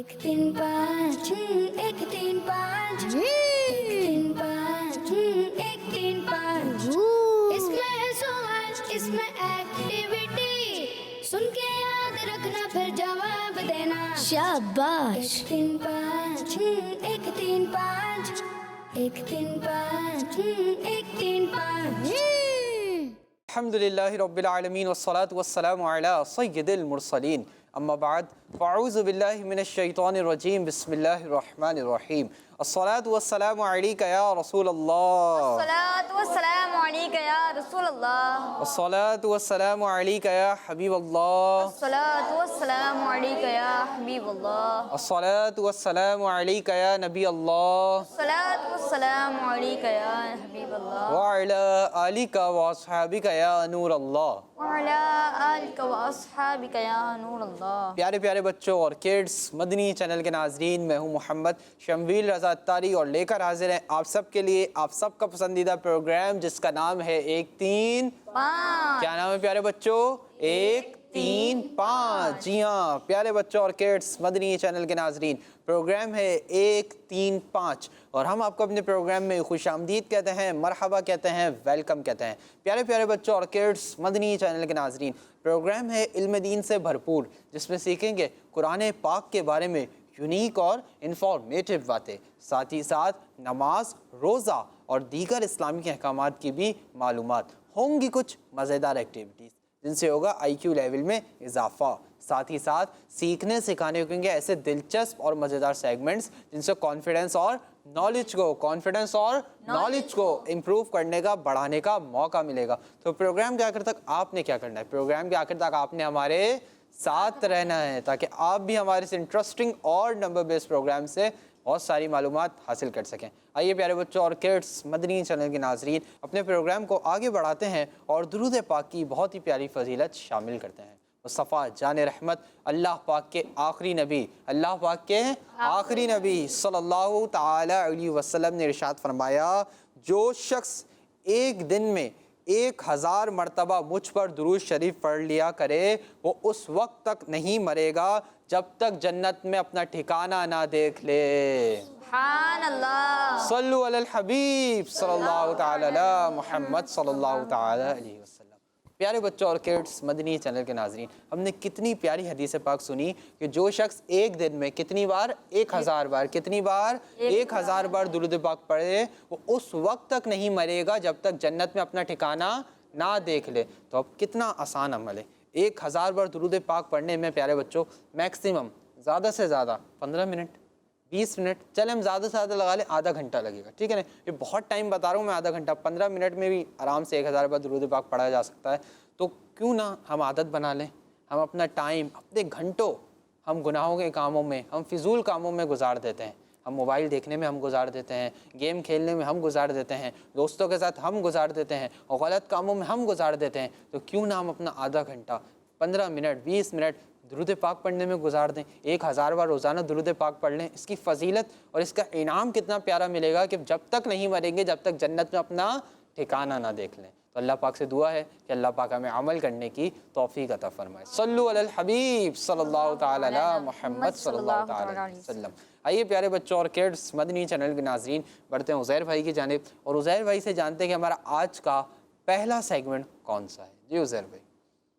एक तीन पाँच एक तीन पाँच तीन पाँच एक तीन पाँच। इसमें है सवाल इसमें एक्टिविटी, सुन के याद रखना फिर जवाब देना। शाबाश। एक तीन पाँच एक तीन पाँच एक तीन पाँच एक तीन पाँच। अल्हम्दुलिल्लाहि रब्बिल आलमीन वस्सलातु वस्सलामु अला सय्यिदिल मुरसलीन अम्मा बाद फ़अऊज़ु बिल्लाहि मिनश शैतानिर रजीम बिस्मिल्लाहिर रहमानिर रहीम। अस्सलातु वस्सलामु अलैका या रसूलल्लाह। अस्सलातु वस्सलामु अलैका या रसूलल्लाह। अस्सलातु वस्सलामु अलैका या हबीबल्लाह। अस्सलातु वस्सलामु अलैका या हबीबल्लाह। अस्सलातु वस्सलामु अलैका या नबी अल्लाह। अस्सलातु वस्सलामु अलैका या हबीबल्लाह। व अला आलिका व अस्हाबिका या नूर अल्लाह। व अला आलिका व अस्हाबिका या नूर अल्लाह। प्यारे प्यारे बच्चों और किड्स, मदनी चैनल के नाजरीन, मैं हूँ मोहम्मद शमवील रज़ा अत्तारी और लेकर हाजिर हैं आप सब के लिए आप सबका पसंदीदा प्रोग्राम जिसका नाम है एक तीन पाँच। क्या नाम है प्यारे बच्चों? एक तीन पाँच। जी हाँ प्यारे बच्चों और किड्स, मदनी चैनल के नाजरीन, प्रोग्राम है एक तीन पाँच और हम आपको अपने प्रोग्राम में खुशामदीद कहते हैं, मरहबा कहते हैं, वेलकम कहते हैं। प्यारे प्यारे बच्चों और किड्स, मदनी चैनल के नाजरीन, प्रोग्राम है इल्म दीन से भरपूर जिसमें सीखेंगे कुरान पाक के बारे में यूनिक और इंफॉर्मेटिव बातें, साथ ही साथ नमाज, रोज़ा और दीगर इस्लामी के अहकामात की भी मालूमात होंगी। कुछ मज़ेदार एक्टिविटीज़ जिनसे होगा IQ लेवल में इजाफा, साथ ही साथ सीखने सिखाने होंगे ऐसे दिलचस्प और मज़ेदार सेगमेंट्स जिनसे कॉन्फिडेंस और नॉलेज को इम्प्रूव करने का, बढ़ाने का मौका मिलेगा। तो प्रोग्राम के आखिर तक आपने क्या करना है? प्रोग्राम के आखिर तक आपने हमारे साथ रहना है ताकि आप भी हमारे इस इंटरेस्टिंग और नंबर बेस्ड प्रोग्राम से बहुत सारी मालूमात हासिल कर सकें। आइए प्यारे बच्चों और किड्स, मदनी चैनल के नाजरीन, अपने प्रोग्राम को आगे बढ़ाते हैं और दुरूद पाक की बहुत ही प्यारी फजीलत शामिल करते हैं। मुस्तफ़ा जान रहमत, अल्लाह पाक के आखिरी नबी सल्लल्लाहु ताला अलैहि वसल्लम ने इरशाद फरमाया, जो शख्स एक दिन में 1000 मरतबा मुझ पर दुरूद शरीफ पढ़ लिया करे वो उस वक्त तक नहीं मरेगा जब तक जन्नत में अपना ठिकाना ना देख ले। सुभान अल्लाह। सल्लु अलल हबीब सल्लल्लाहु ताला अला मुहम्मद सल्लल्लाहु ताला अलैहि वसल्लम। प्यारे बच्चों और किड्स, मदनी चैनल के नाजरीन, हमने कितनी प्यारी हदीस पाक सुनी कि जो शख्स एक दिन में कितनी बार? 1000 बार। कितनी बार? 1000 बार दुरूद पाक पढ़े वो उस वक्त तक नहीं मरेगा जब तक जन्नत में अपना ठिकाना ना देख ले। तो अब कितना आसान अमल है 1000 बार दुरूद पाक पढ़ने में। प्यारे बच्चों, मैक्सिमम ज़्यादा से ज़्यादा 15 मिनट, 20 मिनट, चले हम ज़्यादा से ज़्यादा लगा लें आधा घंटा लगेगा, ठीक है ना? ये बहुत टाइम बता रहा हूँ मैं, आधा घंटा। 15 मिनट में भी आराम से 1000 बार दुरूद पाक पढ़ा जा सकता है। तो क्यों ना हम आदत बना लें, हम अपना टाइम, अपने घंटों हम गुनाहों के कामों में, हम फिजूल कामों में गुजार देते हैं। हम मोबाइल देखने में हम गुजार देते हैं, गेम खेलने में हम गुजार देते हैं, दोस्तों के साथ हम गुजार देते हैं और गलत कामों में हम गुजार देते हैं। तो क्यों ना हम अपना आधा घंटा, 15 मिनट, 20 मिनट दुरूद पाक पढ़ने में गुजार दें। 1000 बार रोज़ाना दुरूद पाक पढ़ लें। इसकी फ़जीलत और इसका इनाम कितना प्यारा मिलेगा कि जब तक नहीं मरेंगे जब तक जन्नत में अपना ठिकाना ना देख लें। तो अल्लाह पाक से दुआ है कि अल्लाह पाक हमें अमल करने की तौफीक अता फरमाए। सल्लु अलल हबीब सल्लल्लाहु ताला अला मुहम्मद सल्लल्लाहु ताला अलैहि वसल्लम। आइए प्यारे बच्चों और किड्स, मदनी चैनल के नाजरीन, बढ़ते हैं उज़ैर भाई की जानिब और उज़ैर भाई से जानते हैं कि हमारा आज का पहला सेगमेंट कौन सा है। जी उज़ैर भाई।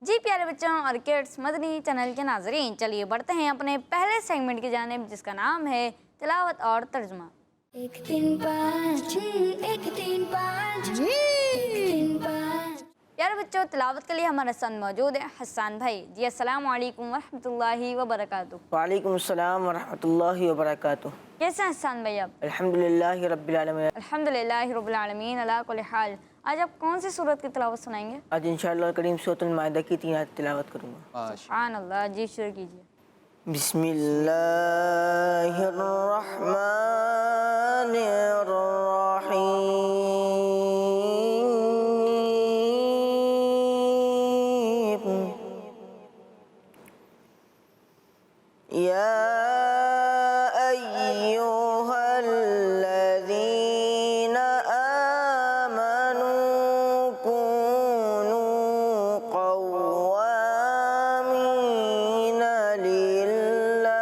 जी प्यारे बच्चों और किड्स, मदनी चैनल के नाजरीन, चलिए बढ़ते हैं अपने पहले सेगमेंट की जानिब जिसका नाम है तिलावत और तर्जुमा। एक तीन पाँच एक तीन पाँच एक तीन पाँच। प्यारे बच्चों, तिलावत के लिए हमारे साथ मौजूद है हसन भाई। जी अस्सलाम वालेकुम वरहमतुल्लाहि वबरकातुहू। वालेकुम अस्सलाम वरहमतुल्लाहि वबरकातुहू। कैसे हैं हसन भाई आप? अल्हम्दुलिल्लाहि रब्बिल आलमीन। अल्हम्दुलिल्लाहि रब्बिल आलमीन अला कुल्ली हाल। आज आप कौन सी सूरत की तिलावत सुनाएंगे? आज इंशाअल्लाह करीम सूरतुल माइदा की 3 आयत तिलावत करूँगा। सुभान अल्लाह। जी शुरू कीजिए। बिस्मिल्लाहिर्रहमानिर्रहीम। या अय्युहल्लज़ीना आमनू कुनू क़व्वामीना लिल्लाह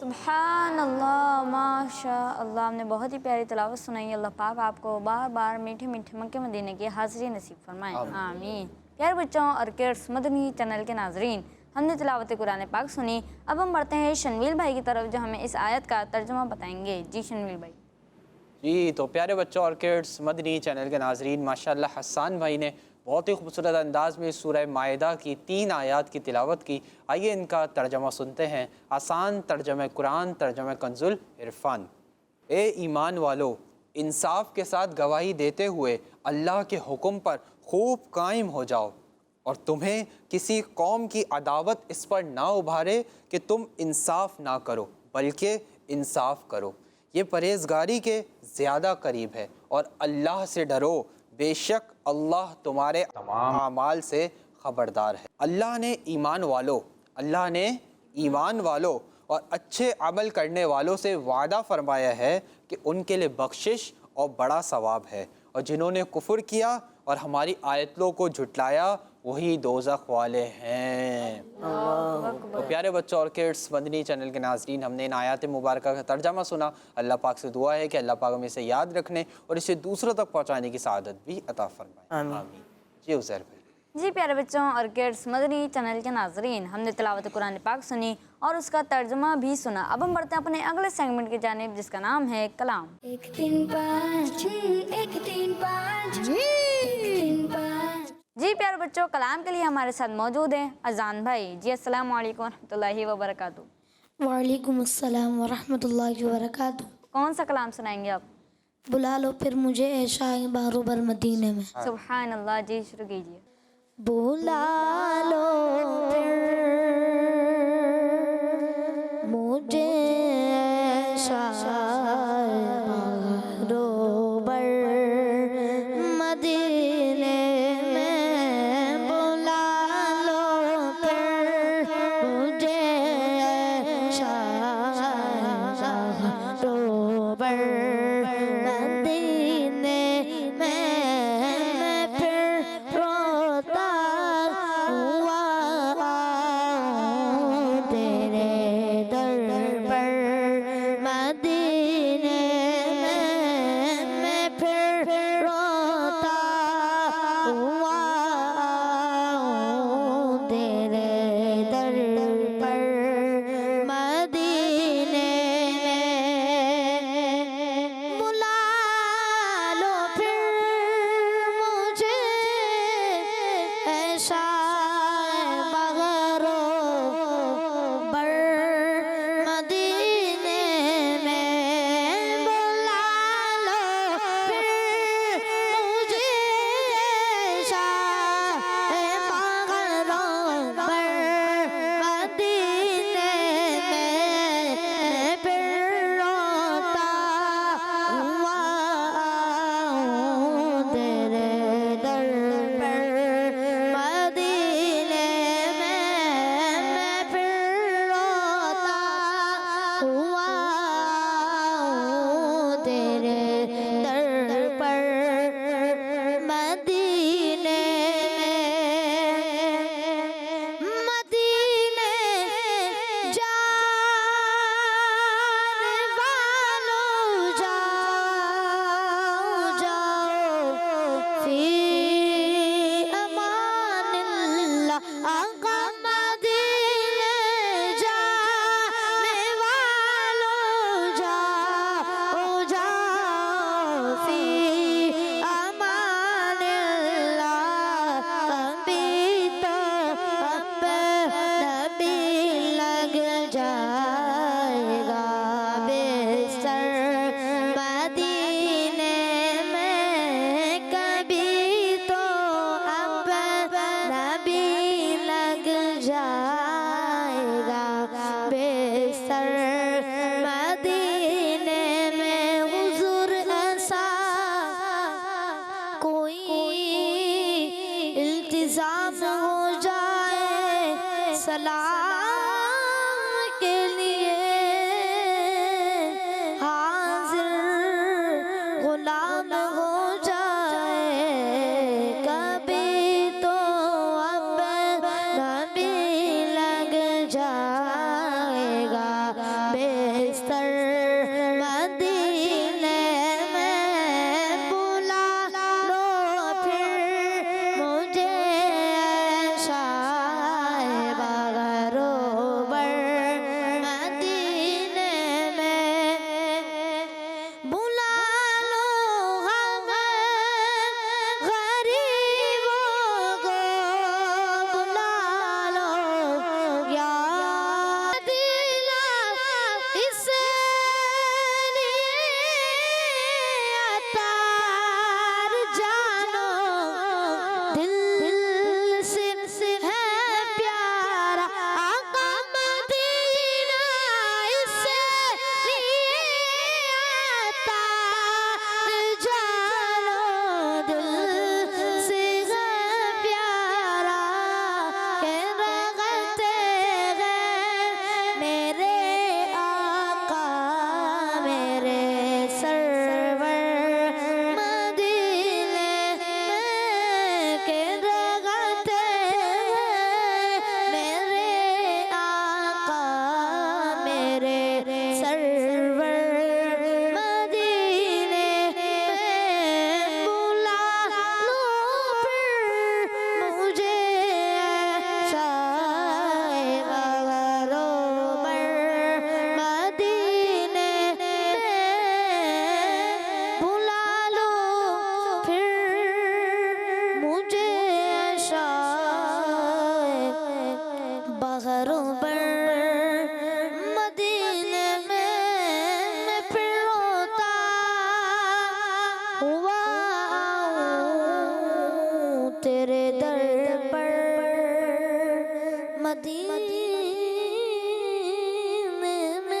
सुभान अल्लाह माशा अल्लाह। हमने बहुत ही प्यारी तिलावत सुनाई। अल्लाह पाक आपको बार बार मीठे मीठे मक्के मदीने की हाज़िरी नसीब फरमाएं, आमीन। प्यारे बच्चों और किड्स मदनी चैनल के नाजरीन, हमने तिलावत कुरान पाक सुनी। अब हम बढ़ते हैं शनवील भाई की तरफ जो हमें इस आयत का तर्जुमा बताएंगे। जी शनवील भाई। जी तो प्यारे बच्चों और किड्स मदनी चैनल के नाजरीन, माशाअल्लाह हसन भाई ने बहुत ही खूबसूरत अंदाज में सूरह माइदा की 3 आयात की तिलावत की। आइए इनका तर्जमा सुनते हैं। आसान तर्जमा कुरान, तर्जमा कंजुल इरफान। ए ईमान वालो, इंसाफ के साथ गवाही देते हुए अल्लाह के हुक्म पर खूब कायम हो जाओ और तुम्हें किसी कौम की अदावत इस पर ना उभारे कि तुम इंसाफ ना करो, बल्कि इंसाफ करो। ये परहेज़गारी के ज़्यादा करीब है और अल्लाह से डरो, बेशक अल्लाह तुम्हारे तमाम अमाल से ख़बरदार है। अल्लाह ने ईमान वालों और अच्छे अमल करने वालों से वादा फरमाया है कि उनके लिए बख्शिश और बड़ा सवाब है, और जिन्होंने कुफ्र किया और हमारी आयतों को झुटलाया वही दोज़ख वाले हैं। तो प्यारे बच्चों और किड्स मदनी चैनल के नाज़रीन, हमने इन आयात मुबारक का तर्जमा सुना। अल्लाह पाक से दुआ है कि अल्लाह पाक हमें इसे याद रखने और इसे दूसरों तक पहुँचाने की सआदत भी अता फरमाए, आमीन। जी उज़ैर भाई। जी प्यारे बच्चों और किड्स मदनी चैनल के नाजरीन, हमने तिलावत कुरान पाक सुनी और उसका तर्जुमा भी सुना। अब हम बढ़ते हैं अपने अगले सेगमेंट की जानिब जिसका नाम है कलाम। 1 3 5 1 3 5 1 3 5। जी प्यारे बच्चों, कलाम के लिए हमारे साथ मौजूद हैं अजान भाई। जी अस्सलाम वालेकुम रहमतुल्लाहि व बरकातुहू। वालेकुम अस्सलाम व रहमतुल्लाहि व बरकातुहू। कौन सा कलाम सुनाएंगे आप? बुला लो फिर मुझे ऐशा बारोबर मदीने में। सुभान अल्लाह। जी शुरू कीजिए। बुला लो फिर मुझे ऐशा बारोबर मदीने में, बुला लो फिर मुझे ऐशा बारोबर मदीने में। मैं फिर रोता हुआ हुआ आऊं तेरे दर पर मदीने में।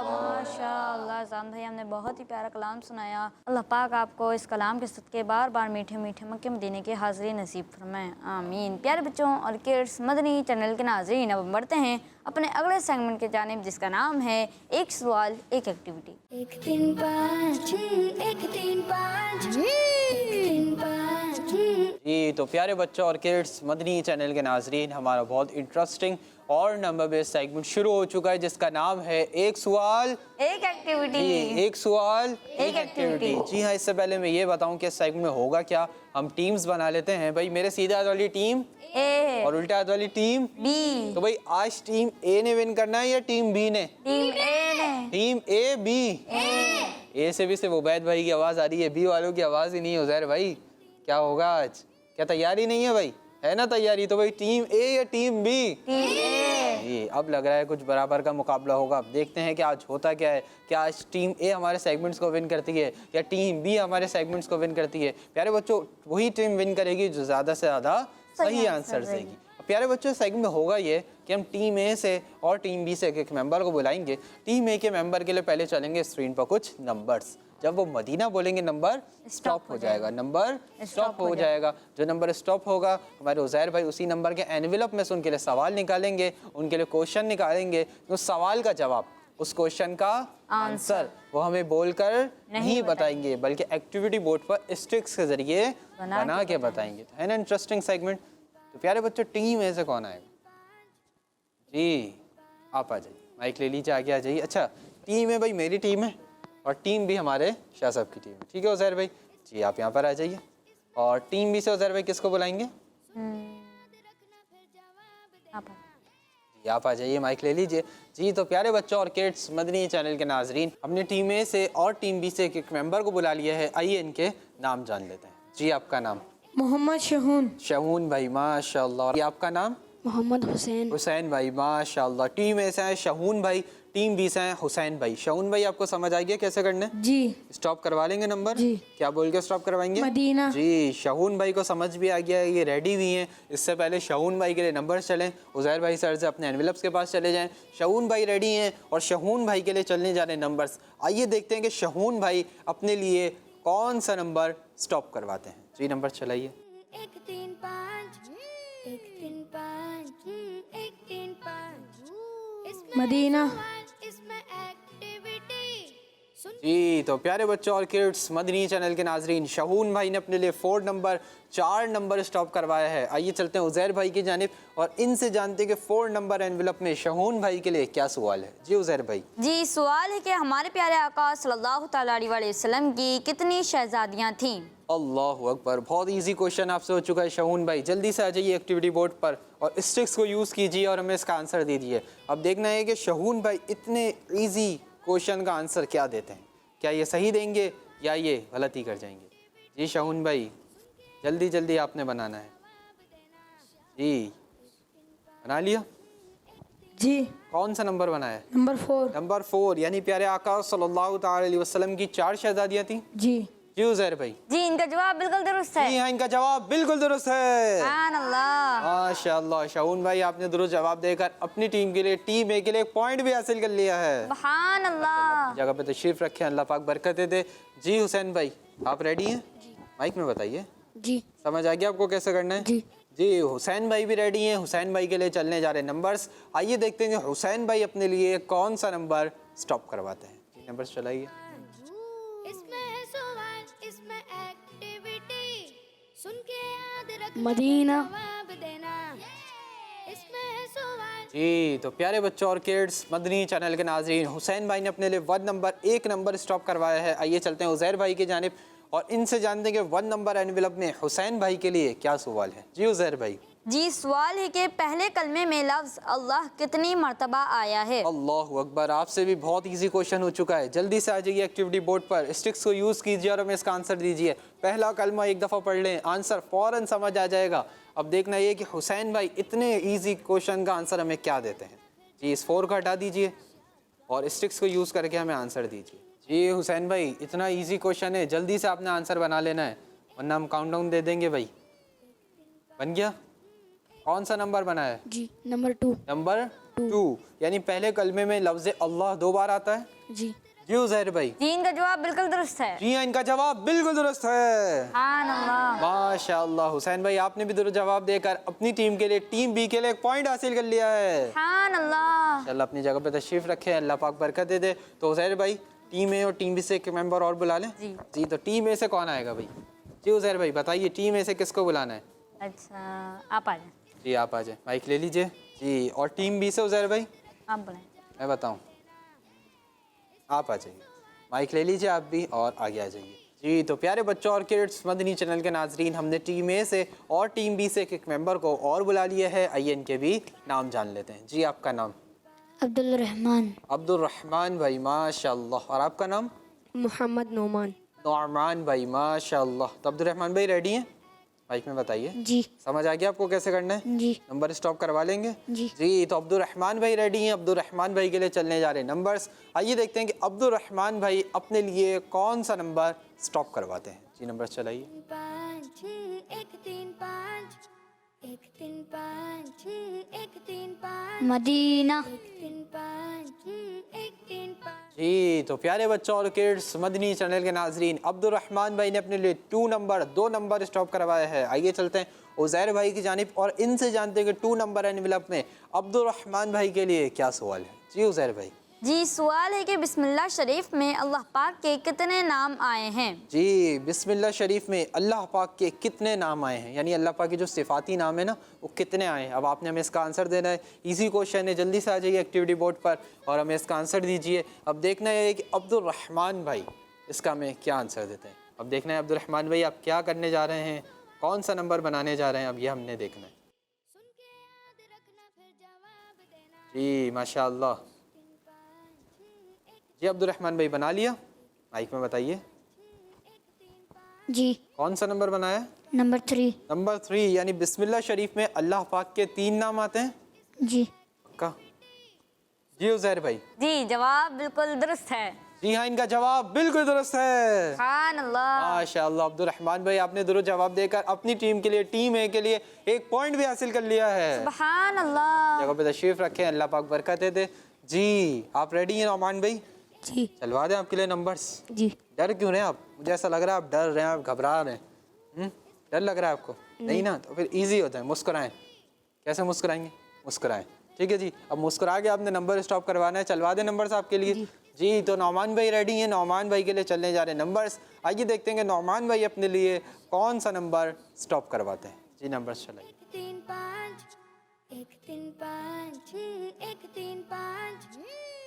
माशाअल्लाह जान भाई, हमने बहुत ही प्यारा कलाम सुनाया। अल्लाह पाक आपको इस कलाम के सदके बार बार मीठे मीठे मक्के मदीने की हाज़िरी नसीब फरमाएं, आमीन। प्यारे बच्चों और किड्स मदनी चैनल के नाज़रीन, अब बढ़ते हैं अपने अगले सेगमेंट के जानिब, जिसका नाम है एक सवाल एक एक्टिविटी। 1 3 5 1 3 5 3 5 जी तो प्यारे बच्चों और किड्स मदनी चैनल के नाजरीन, हमारा बहुत इंटरेस्टिंग और नंबर बेस्ड सेगमेंट शुरू हो चुका है, जिसका नाम है एक सवाल एक एक्टिविटी। जी, एक सवाल एक एक्टिविटी। जी हाँ, इससे पहले मैं ये बताऊं कि इस सेगमेंट में होगा क्या। हम टीम्स बना लेते हैं भाई, मेरे सीधे हाथ वाली टीम ए और उल्टे हाथ वाली टीम बी। तो भाई आज टीम ए ने विन करना है या टीम बी ने? टीम ए ने। Team A B. ए से भी सिर्फ उबैद भाई की आवाज़ आ रही है, बी वालों की आवाज़ ही नहीं है। उज़ैर भाई क्या होगा आज? क्या तैयारी नहीं है भाई? है ना तैयारी? तो भाई टीम ए या टीम बी? टीम ए। जी अब लग रहा है कुछ बराबर का मुकाबला होगा। अब देखते हैं कि आज होता क्या है। क्या आज टीम ए हमारे सेगमेंट्स को विन करती है या टीम बी हमारे सेगमेंट्स को विन करती है? प्यारे बच्चों, वही टीम विन करेगी जो ज़्यादा से ज़्यादा सही आंसर देगी। प्यारे बच्चों, सेगमेंट में होगा ये कि हम टीम ए से और टीम बी से एक मेंबर को बुलाएंगे। टीम ए के मेंबर के लिए पहले चलेंगे स्क्रीन पर कुछ नंबर्स। जब वो मदीना बोलेंगे नंबर स्टॉप हो जाएगा, नंबर स्टॉप हो जाएगा। जो नंबर स्टॉप होगा, हमारे उज़ैर भाई उसी नंबर के एनवेलप में से उनके लिए सवाल निकालेंगे, उनके लिए क्वेश्चन निकालेंगे। तो सवाल का जवाब, उस क्वेश्चन का आंसर वो हमें बोलकर नहीं बताएंगे, बल्कि एक्टिविटी बोर्ड पर स्टिक्स के जरिए बना के बताएंगे। तो है ना इंटरेस्टिंग सेगमेंट। तो प्यारे बच्चों, टीम ए से कौन आएगा? जी आप आ जाइए, माइक ले लीजिए, आगे आ जाइए। अच्छा, टीम ए भाई मेरी टीम है और टीम भी हमारे शाह साहब की टीम है, ठीक है उज़ैर भाई? जी आप यहाँ पर आ जाइए। और टीम बी से उज़ैर भाई किसको बुलाएंगे? जी आप आ जाइए, माइक ले लीजिए। जी तो प्यारे बच्चों और किड्स मदनी चैनल के नाजरीन, हमने टीम ए से और टीम बी से एक मेंबर को बुला लिया है। आइए इनके नाम जान लेते हैं। जी आपका नाम? मोहम्मद शहून। शहून भाई, माशाल्लाह। और आपका नाम? मोहम्मद हुसैन। हुसैन भाई, माशाल्लाह। टीम ए से हैं शहून भाई, टीम बी से हैं हुसैन भाई। शहून भाई आपको समझ आ गया कैसे करना है? जी। स्टॉप करवा लेंगे नंबर? जी। क्या बोल के स्टॉप करवाएंगे? मदीना। जी शहून भाई को समझ भी आ गया है, ये रेडी भी हैं। इससे पहले शहून भाई के लिए नंबर चलें, उज़ैर भाई सर से अपने एनवेलप्स के पास चले जाएं। शहून भाई रेडी हैं और शहून भाई के लिए चलने जा रहे नंबर्स। आइए देखते हैं कि शहून भाई अपने लिए कौन सा नंबर स्टॉप करवाते हैं। जी नंबर चलाइए। 1 3 5 1 3 5 1 3 5 इसमें मदीना। सवाल, इसमें एक्टिविटी। सुन जी तो प्यारे बच्चों और किड्स मदनी चैनल के नाजरीन, शहून भाई ने अपने लिए 4 नंबर स्टॉप करवाया है। आइए चलते हैं उज़ैर भाई की जानिब और इनसे जानते हैं कि 4 नंबर एनवेलप में शहून भाई के लिए क्या सवाल है। जी उज़ैर भाई। जी सवाल है कि हमारे प्यारे आका सल्लल्लाहु तआला अलैहि वसल्लम की कितनी शहजादियाँ थीं? अल्लाह अकबर, बहुत इजी क्वेश्चन आपसे हो चुका है शहून भाई। जल्दी से आ जाइए एक्टिविटी बोर्ड पर और स्टिक्स को यूज़ कीजिए और हमें इसका आंसर दीजिए। अब देखना है कि शहून भाई इतने इजी क्वेश्चन का आंसर क्या देते हैं। क्या ये सही देंगे या ये गलती कर जाएंगे? जी शहून भाई जल्दी जल्दी आपने बनाना है। जी बना लिया? जी। कौन सा नंबर बनाया? नंबर 4। नंबर 4, यानी प्यारे आका सल्लल्लाहु अलैहि वसल्लम की 4 शहजादियाँ थी। जी। जी उज़ैर भाई। जी इनका जवाब बिल्कुल दुरुस्त है। जी हाँ, इनका जवाब बिल्कुल दुरुस्त है। सुभान अल्लाह। माशाअल्लाह, शहून भाई आपने दुरुस्त जवाब देकर अपनी टीम के लिए, टीम ए के लिए एक पॉइंट भी हासिल कर लिया है। सुभान अल्लाह। जगह पे तशरीफ रखें, अल्लाह पाक बरकत दे। जी हुसैन भाई आप रेडी हैं? माइक में बताइए। जी। समझ आ गया आपको कैसे करना है? जी। जी हुसैन भाई भी रेडी हैं। हुसैन भाई के लिए चलने जा रहे नंबर्स। आइए देखते हैं कि हुसैन भाई अपने लिए कौन सा नंबर स्टॉप करवाते हैं। जी नंबर चलाइए। इसमें है सवाल, इसमें एक्टिविटी। सुन के याद रखना, मदीना। जवाब देना। इसमें है सवाल। जी तो प्यारे बच्चों और किड्स मदनी चैनल के नाजरीन, हुसैन भाई ने अपने लिए 1 नंबर स्टॉप करवाया है। आइए चलते हैं उज़ैर भाई की जानिब और इनसे जानते हैं कि 1 नंबर एनवेलप में हुसैन भाई के लिए क्या सवाल है। जी उज़ैर भाई। जी सवाल है कि पहले कलमे में लफ्ज़ अल्लाह कितनी मर्तबा आया है? अल्लाह अकबर, आपसे भी बहुत इजी क्वेश्चन हो चुका है। जल्दी से आ जाइए एक्टिविटी बोर्ड पर, स्टिक्स को यूज़ कीजिए और हमें इसका आंसर दीजिए। पहला कलमा एक दफ़ा पढ़ लें, आंसर फ़ौरन समझ आ जाएगा। अब देखना ये कि हुसैन भाई इतने इजी क्वेश्चन का आंसर हमें क्या देते हैं। जी इस 4 को हटा दीजिए। और स्टिक्स को यूज़ करके हमें आंसर दीजिए। जी हुसैन भाई, इतना इजी क्वेश्चन है, जल्दी से आपने आंसर बना लेना है वरना हम काउंटडाउन दे देंगे भाई। बन गया? कौन सा नंबर बना है? जी नंबर 2। नंबर 2, यानी पहले कलमे में लफ्ज़ अल्लाह 2 बार आता है। जी जी उज़ैर भाई? जी इनका जवाब बिल्कुल दुरुस्त है। जी हाँ, इनका जवाब बिल्कुल दुरुस्त है। सुभान अल्लाह। माशाअल्लाह हुसैन भाई, आपने भी दुरुस्त जवाब देकर अपनी टीम के लिए, टीम बी के लिए एक पॉइंट हासिल कर लिया है। सुभान अल्लाह। अल्लाह अपनी जगह पे तशरीफ रखे, अल्लाह पाक बरकत दे दे। तो उज़ैर भाई, टीम ए और टीम बी से एक मेंबर और बुला लें। जी तो टीम ए से कौन आएगा भाई? जी उज़ैर भाई बताइए, टीम ए से किसको बुलाना है? अच्छा आप आ जाए। जी आप आ जाए, माइक ले लीजिए। जी और टीम बी से उज़ैर भाई? आप बुलाएं। मैं बताऊँ, आप आ जाइए, माइक ले लीजिए आप भी और आगे आ जाइए। जी तो प्यारे बच्चों और किड्स मदनी चैनल के नाजरीन, हमने टीम ए से और टीम बी से एक मेंबर को और बुला लिया है। आइए इनके भी नाम जान लेते हैं। जी आपका नाम? अब्दुल रहमान। अब्दुल रहमान भाई, माशाअल्लाह। और आपका नाम? मोहम्मद नोमान। नौमान भाई, माशाअल्लाह। तो अब्दुल रहमान भाई रेडी हैं? माइक में बताइए। जी समझ आ गया आपको कैसे करना है? जी नंबर स्टॉप करवा लेंगे। जी तो अब्दुल रहमान भाई रेडी हैं। अब्दुल रहमान भाई के लिए चलने जा रहे हैं नंबर्स। आइए देखते हैं कि अब्दुल रहमान भाई अपने लिए कौन सा नंबर स्टॉप करवाते हैं। जी नंबर चलाइए। 5 6 1 3 5 1 3 5 6 1 3 5 मदीना। 1 3 5 6 1 3 5। जी तो प्यारे बच्चों और किड्स मदनी चैनल के नाजरीन, अब्दुल रहमान भाई ने अपने लिए 2 नंबर स्टॉप करवाया है। आइए चलते हैं उज़ैर भाई की जानिब और इनसे जानते हैं कि 2 नंबर एनवेलप में अब्दुल रहमान भाई के लिए क्या सवाल है। जी उज़ैर भाई? जी सवाल है कि बिस्मिल्लाह शरीफ में अल्लाह पाक के कितने नाम आए हैं? जी बिस्मिल्लाह शरीफ में अल्लाह पाक के कितने नाम आए हैं, यानी अल्लाह पाक के जो सिफाती नाम है ना, वो कितने आए हैं। अब आपने हमें इसका आंसर देना है। इजी क्वेश्चन है, जल्दी से आ जाइए एक्टिविटी बोर्ड पर और हमें इसका आंसर दीजिए। अब देखना है कि अब्दुल रहमान भाई इसका हमें क्या आंसर देते हैं। अब देखना है अब्दुल रहमान भाई आप क्या करने जा रहे हैं, कौन सा नंबर बनाने जा रहे हैं, अब ये हमने देखना है। जी माशाअल्लाह। जी अब्दुल रहमान भाई बना लिया? माइक में बताइए। जी कौन सा नंबर बनाया? नंबर 3। नंबर 3, यानी बिस्मिल्लाह शरीफ में अल्लाह पाक के 3 नाम आते हैं। जी पक्का? जी उज़ैर भाई? जी जवाब बिल्कुल दुरुस्त है। जी हाँ, इनका जवाब बिल्कुल दुरुस्त है। सुभान अल्लाह। माशाअल्लाह अब्दुल रहमान भाई, आपने दुरुस्त जवाब देकर अपनी टीम के लिए, टीम ए के लिए एक पॉइंट भी हासिल कर लिया है। सुभान अल्लाह। जगह पे तशरीफ रखें, अल्लाह पाक बरकत दे। जी आप रेडी हैं नौमान भाई? जी चलवा दें आपके लिए नंबर्स। जी डर क्यों रहे हैं आप? मुझे ऐसा लग रहा है आप डर रहे हैं, आप घबरा रहे हैं। डर लग रहा है आपको? नहीं ना, तो फिर इजी होता है, मुस्कुराएं। कैसे मुस्कुराएंगे? मुस्कुराएं। ठीक है जी, अब मुस्कुरा के आपने नंबर स्टॉप करवाना है। चलवा दें नंबर्स आपके लिए। जी तो नौमान भाई रेडी हैं? नौमान भाई के लिए चलने जा रहे हैं नंबर्स। आइए देखते हैं कि नौमान भाई अपने लिए कौन सा नंबर स्टॉप करवाते हैं। जी नंबर्स चलाइए। 1 3 5 1 3 5 6 1 3 5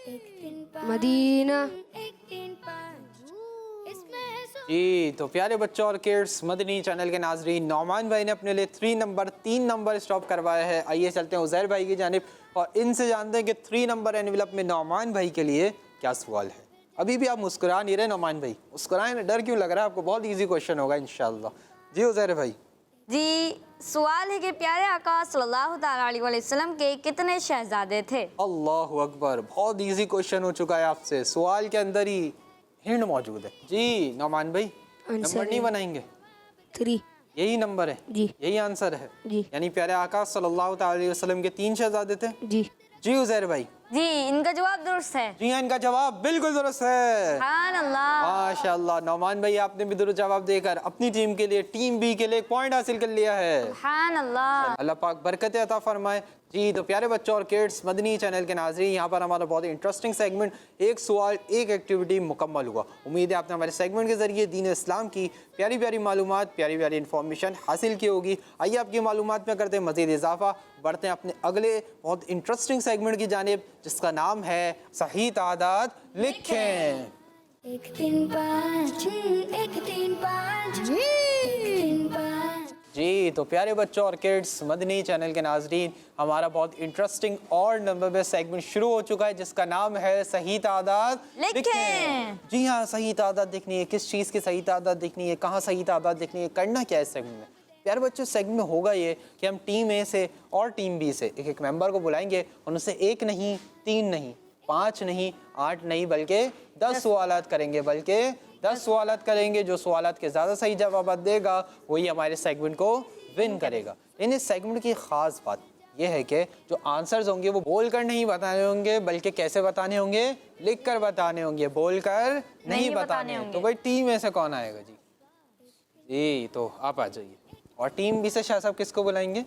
1 3 5 मदीना। 1 3 5 इसमें है जी तो प्यारे बच्चों और किड्स मदनी चैनल के नाजरीन, नौमान भाई ने अपने लिए 3 नंबर स्टॉप करवाया है। आइए चलते हैं उज़ैर भाई की जानिब और इनसे जानते हैं कि 3 नंबर एनवेलप में नौमान भाई के लिए क्या सवाल है। अभी भी आप मुस्कुरा नहीं रहे नौमान भाई, मुस्कुराएं ना, डर क्यों लग रहा है आपको? बहुत इजी क्वेश्चन होगा इंशाल्लाह। जी उज़ैर भाई? जी सवाल है कि प्यारे आका सल्लल्लाहु तआला अलैहि वसल्लम के कितने शहजादे थे? अल्लाहु अकबर, बहुत इजी क्वेश्चन हो चुका है आपसे, सवाल के अंदर ही हिंट मौजूद है। जी नौमान भाई नंबर नहीं बनाएंगे? 3। यही नंबर है? जी यही आंसर है? जी यानी प्यारे आका सल्लल्लाहु अलैहि वसल्लम के 3 शहजादे थे। जी जी उज़ैर भाई? जी इनका जवाब दुरुस्त है। जी हाँ, इनका जवाब बिल्कुल दुरुस्त है। सुभान अल्लाह। माशाअल्लाह नौमान भाई, आपने भी दुरुस्त जवाब देकर अपनी टीम के लिए, टीम बी के लिए एक पॉइंट हासिल कर लिया है। सुभान अल्लाह। अल्लाह पाक बरकत अता फरमाए। जी तो प्यारे बच्चों और किड्स मदनी चैनल के नाज़रीन, यहाँ पर हमारा बहुत ही इंटरेस्टिंग सेगमेंट एक सवाल एक एक्टिविटी मुकम्मल हुआ। उम्मीद है आपने हमारे सेगमेंट के ज़रिए दीन इस्लाम की प्यारी प्यारी मालूमात, प्यारी प्यारी इन्फॉर्मेशन हासिल की होगी। आइए आपकी मालूमात में करते हैं मज़ीद इजाफा, बढ़ते हैं अपने अगले बहुत इंटरेस्टिंग सेगमेंट की जानिब जिसका नाम है सही तादाद लिखें। 1 3 5 1 3 5 1 3 5। जी तो प्यारे बच्चों और किड्स मदनी चैनल के नाजरीन, हमारा बहुत इंटरेस्टिंग और नंबर में सेगमेंट शुरू हो चुका है जिसका नाम है सही तादाद लिखें। जी हाँ, सही तादाद देखनी है, किस चीज़ की सही तादाद देखनी है, कहाँ सही तादाद देखनी है, करना क्या है इस सेगमेंट में। प्यारे बच्चों सेगमेंट में होगा ये कि हम टीम ए से और टीम बी से एक एक मेंबर को बुलाएंगे और उनसे 1 नहीं 3 नहीं 5 नहीं, 8 नहीं, बल्कि 10 सवालात करेंगे, बल्कि 10 सवालात करेंगे। जो सवालात के ज़्यादा सही जवाब देगा वही हमारे सेगमेंट को विन करेगा। इन इस सेगमेंट की ख़ास बात यह है कि जो आंसर्स होंगे वो बोल कर नहीं बताने होंगे, बल्कि कैसे बताने होंगे, लिख कर बताने होंगे, बोल कर नहीं बताने होंगे। तो भाई टीम में से कौन आएगा जी? जी तो आप आ जाइए। और टीम बी से शाह साहब किसको बुलाएंगे?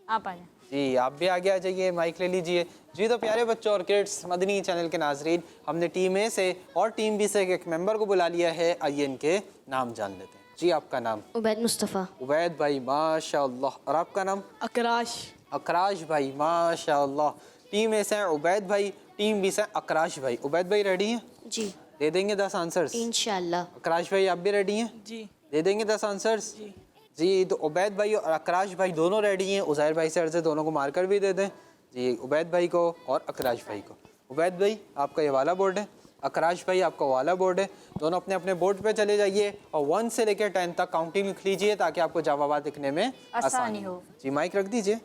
आप आ जाए जी, आप भी आगे आ जाइए, माइक ले लीजिए। जी तो प्यारे बच्चों और किड्स, मदनी चैनल के नाजरीन, हमने टीम ए से और टीम बी से एक मेंबर को बुला लिया है। आइए इनके नाम जान लेते हैं। जी आपका नाम? उबैद मुस्तफ़ा। उबैद भाई, माशाअल्लाह। और आपका नाम? अकराश। अकराश भाई, माशाअल्लाह। टीम ए से उबैद भाई, टीम बी से अकराश भाई। उबैद भाई रेडी हैं? जी दे देंगे 10 आंसर्स? इंशाल्लाह। अकराश भाई आप भी रेडी हैं? जी। दे देंगे 10 आंसर्स? जी तो उबैद भाई और अकराश भाई दोनों रेडी हैं। उज़ैर भाई से अर्ज़ है दोनों को मार्कर भी दे दें जी, उबैद भाई को और अकराश भाई को। उबैद भाई आपका ये वाला बोर्ड है, अकराश भाई आपका वाला बोर्ड है। दोनों अपने अपने बोर्ड पे चले जाइए और 1 से लेकर 10 तक काउंटिंग लिख लीजिए ताकि आपको जवाब लिखने में आसानी हो। जी माइक रख दीजिए,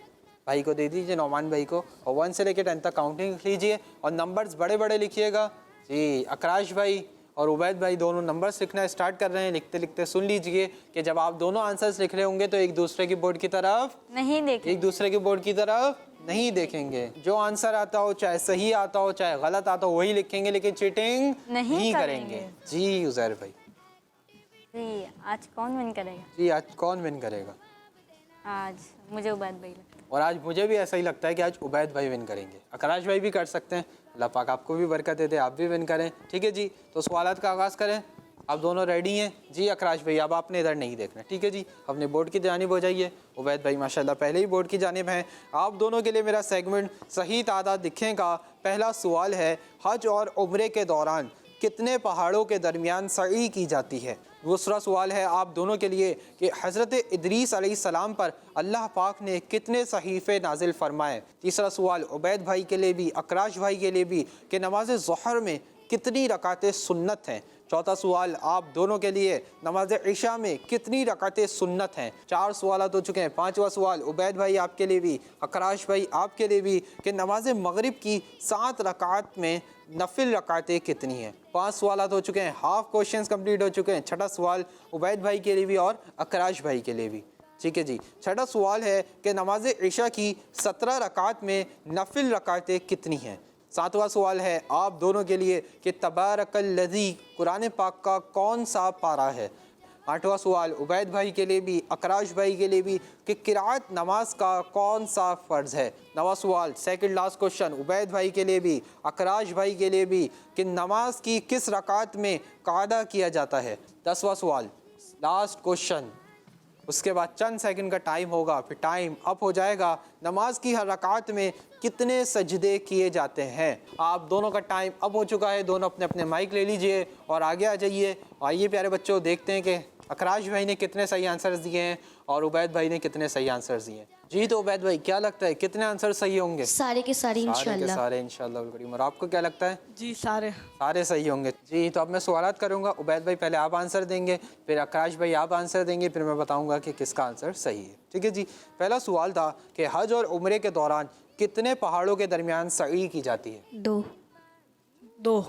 भाई को दे दीजिए, नौमान भाई को, और 1 से लेकर 10 तक काउंटिंग लिख लीजिए और नंबर्स बड़े बड़े लिखिएगा। जी अकराश भाई और उबैद भाई दोनों नंबर्स लिखना स्टार्ट कर रहे हैं। लिखते लिखते सुन लीजिए कि जब आप दोनों आंसर्स लिख रहे होंगे तो एक दूसरे की बोर्ड की तरफ नहीं देखें, एक दूसरे के बोर्ड की तरफ नहीं देखेंगे। जो आंसर आता हो, चाहे सही आता हो चाहे गलत आता हो, वही लिखेंगे, लेकिन चीटिंग नहीं करेंगे। जी उज़ैर भाई, जी आज कौन विन करेगा? जी आज कौन विन करेगा? आज मुझे उबैद भाई लगता है। और आज मुझे भी ऐसा ही लगता है कि आज उबैद भाई विन करेंगे। अकराश भाई भी कर सकते हैं, अल्लाह पाक आपको भी बरकत दे दे, आप भी विन करें। ठीक है जी, तो सवालात का आगाज़ करें। आप दोनों रेडी हैं? जी अकराश भाई अब आपने इधर नहीं देखना, ठीक है जी, अपने बोर्ड की जानिब हो जाइए। उबैद भाई माशाल्लाह पहले ही बोर्ड की जानिब हैं। आप दोनों के लिए मेरा सेगमेंट सही तादाद लिखेगा। पहला सवाल है, हज और उम्रे के दौरान कितने पहाड़ों के दरमियान सई की जाती है? दूसरा सवाल है आप दोनों के लिए कि हज़रत इदरीस अलैहिस्सलाम पर अल्लाह पाक ने कितने सहीफ़े नाजिल फरमाए? तीसरा सवाल उबैद भाई के लिए भी, अकराश भाई के लिए भी, कि नमाज ज़ोहर में कितनी रकातें सुन्नत हैं? चौथा सवाल आप दोनों के लिए, नमाज इशा में कितनी रकातें सुन्नत हैं? 4 सवाल हो चुके हैं। पाँचवा सवाल उबैद भाई आपके लिए भी, अकराश भाई आपके लिए भी, कि नमाज मगरिब की 7 रकात में नफिल रकातें कितनी हैं? 5 सवाल हो चुके हैं, हाफ क्वेश्चंस कंप्लीट हो चुके हैं। छठा सवाल उबैद भाई के लिए भी और अकराश भाई के लिए भी, ठीक है जी। छठा सवाल है कि नमाज इशा की 17 रकात में नफिल रकातें कितनी हैं? सातवां सवाल है आप दोनों के लिए कि तबारकल्लज़ी कुरान पाक का कौन सा पारा है? आठवां सवाल उबैद भाई के लिए भी, अकराश भाई के लिए भी, कि किरात नमाज का कौन सा फ़र्ज़ है? नवा सवाल सेकंड लास्ट क्वेश्चन उबैद भाई के लिए भी, अकराश भाई के लिए भी, कि नमाज की किस रकात में कादा किया जाता है? 10वां सवाल लास्ट क्वेश्चन, उसके बाद चंद सेकंड का टाइम होगा, फिर टाइम अप हो जाएगा। नमाज की हर रकात में कितने सजदे किए जाते हैं? आप दोनों का टाइम अप हो चुका है। दोनों अपने अपने माइक ले लीजिए और आगे आ जाइए। आइए प्यारे बच्चों, देखते हैं कि अकराश भाई ने कितने सही आंसर्स दिए हैं और उबैद भाई ने कितने सही आंसर्स दिए हैं। जी तो उबैद भाई क्या लगता है कितने आंसर सही होंगे? सारे के सारे इंशाल्लाह। सारे इंशाल्लाह। और आपको क्या लगता है? जी सारे सही होंगे। जी तो अब मैं सवालात करूँगा। उबैद भाई पहले आप आंसर देंगे, फिर अकराश भाई आप आंसर देंगे, फिर मैं बताऊँगा कि किसका आंसर सही है। ठीक है जी। पहला सवाल था कि हज और उम्रे के दौरान कितने पहाड़ों के दरमियान सई की जाती है? 2।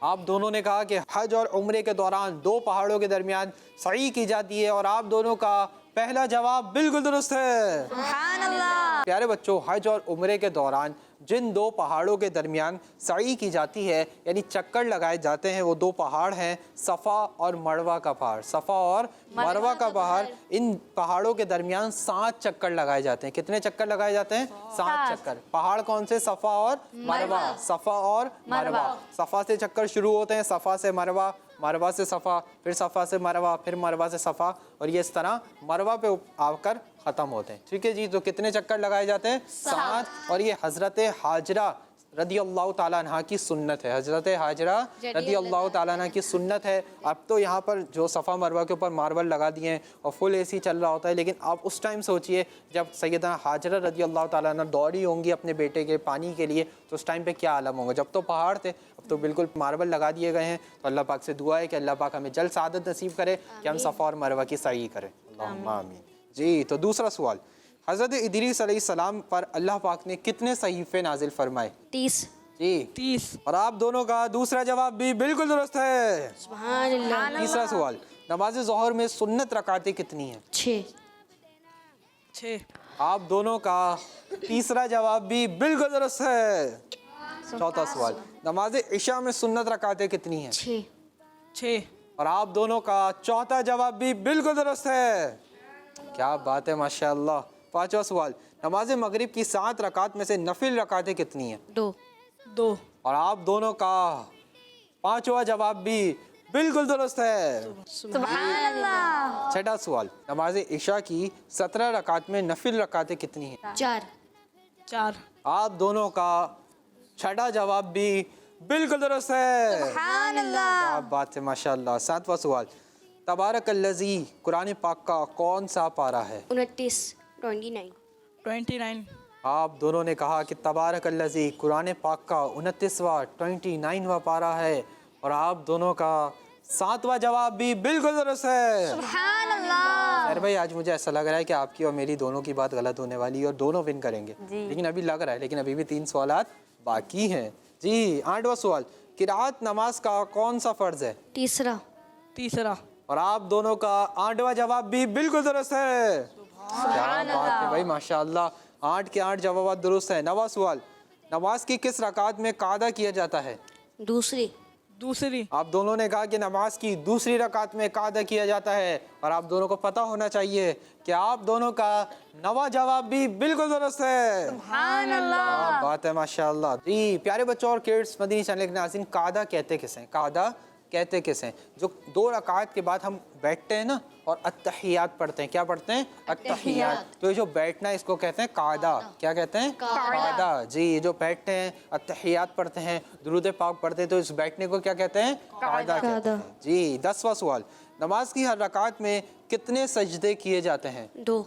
आप दोनों ने कहा कि हज और उम्रे के दौरान 2 पहाड़ों के दरमियान सई की जाती है और आप दोनों का पहला जवाब बिल्कुल दुरुस्त है। सुभान अल्लाह। प्यारे बच्चों, हज और उम्रे के दौरान जिन 2 पहाड़ों के दरमियान सई की जाती है, यानी चक्कर लगाए जाते हैं, वो 2 पहाड़ हैं, सफ़ा और मरवा का पहाड़। सफ़ा और मरवा का पहाड़, इन पहाड़ों के दरमियान 7 चक्कर लगाए जाते हैं। कितने चक्कर लगाए जाते हैं? 7 चक्कर। पहाड़ कौन से? सफ़ा और मरवा। सफ़ा और मरवा। सफ़ा से चक्कर शुरू होते हैं, सफ़ा से मरवा, मरवा से सफ़ा, फिर सफ़ा से मरवा, फिर मरवा से सफ़ा, और ये इस तरह मरवा पे आकर ख़त्म होते हैं। ठीक है जी। तो कितने चक्कर लगाए जाते हैं? 7। और ये हज़रत हाजरा रदी अल्लाह ताला अन्हा की सुन्नत है। हज़रत हाजरा रदी अल्लाह ताला अन्हा की सुन्नत है। अब तो यहाँ पर जो सफ़ा मरवा के ऊपर मार्बल लगा दिए हैं और फुल AC चल रहा होता है, लेकिन आप उस टाइम सोचिए जब सैयदना हाजरा रदी अल्लाह ताला अन्हा दौड़ी होंगी अपने बेटे के पानी के लिए, तो उस टाइम पे क्या आलम होगा। जब तो पहाड़ थे, अब तो बिल्कुल मार्बल लगा दिए गए हैं। तो अल्लाह पाक से दुआ है कि अल्लाह पाक हमें जल्द सादत नसीब करे कि हम सफ़ा और मरवा की सई करें। अल्लाहुम्मा आमीन। जी तो दूसरा सवाल, हज़रत इदरीस अलैहिस्सलाम पर अल्लाह पाक ने कितने सहीफ़े नाजिल फरमाए? 30। जी 30 और आप दोनों का दूसरा जवाब भी बिल्कुल दुरुस्त है। सुभान अल्लाह। तीसरा सवाल, नमाज ज़ोहर में सुन्नत रकातें कितनी हैं? 6 6 आप दोनों का तीसरा जवाब भी बिल्कुल दुरुस्त है। चौथा सवाल, नमाज इशा में सुन्नत रकातें कितनी हैं? 6 6 और आप दोनों का चौथा जवाब भी बिल्कुल दुरुस्त है। क्या बात है, माशाअल्लाह। पांचवा सवाल, नमाज मगरिब की 7 रकात में से नफिल रकातें कितनी हैं? 2 2 और आप दोनों का पांचवा जवाब भी बिल्कुल दुरुस्त है। सुभान अल्लाह। छठा सवाल, नमाज इशा की 17 रकात में नफिल रकातें कितनी हैं? 4 4 आप दोनों का छठा जवाब भी बिल्कुल दुरुस्त है। सुभान अल्लाह। क्या बात है, माशाअल्लाह। सातवां सवाल, तबारकल्लज़ी कुरान पाक का कौन सा पारा है? 29 29 29 आप दोनों ने कहा कि तबारकल्लज़ी कुरान पाक का 29वां 29वां पारा है और आप दोनों का 7वां जवाब भी बिल्कुल दुरुस्त है। सुभान अल्लाह। अरे भाई, आज मुझे ऐसा लग रहा है कि आपकी और मेरी दोनों की बात गलत होने वाली है और दोनों विन करेंगे, लेकिन अभी लग रहा है, लेकिन अभी भी 3 सवालात बाकी हैं। जी 8वां सवाल, किरात नमाज का कौन सा फ़र्ज है? तीसरा तीसरा और आप दोनों का 8वां जवाब भी बिल्कुल दुरुस्त है। क्या बात है भाई, माशाअल्लाह। 8 के 8 जवाब दुरुस्त है। 9वां सवाल, नमाज की किस रकात में कादा किया जाता है? दूसरी दूसरी आप दोनों ने कहा कि नमाज की दूसरी रकात में कादा किया जाता है और आप दोनों को पता होना चाहिए कि आप दोनों का 9वां जवाब भी बिल्कुल दुरुस्त है। सुभान अल्लाह। क्या बात है, माशाअल्लाह। जी प्यारे बच्चों और किड्स, मदनी चैनल के नाज़रीन, कादा कहते किसे हैं? कादा कहते किसे हैं? जो 2 रकात के बाद हम बैठते हैं ना और अत्तहियात पढ़ते हैं। क्या पढ़ते हैं? अत्तहियात। तो ये जो बैठना है इसको कहते हैं कादा। क्या कहते हैं? कादा। जी, ये जो बैठते हैं, अत्तहियात पढ़ते हैं, दुरूद पाक पढ़ते हैं, तो इस बैठने को क्या कहते हैं? कादा कहते हैं। जी 10वां सवाल, नमाज की हर रकात में कितने सजदे किए जाते हैं? 2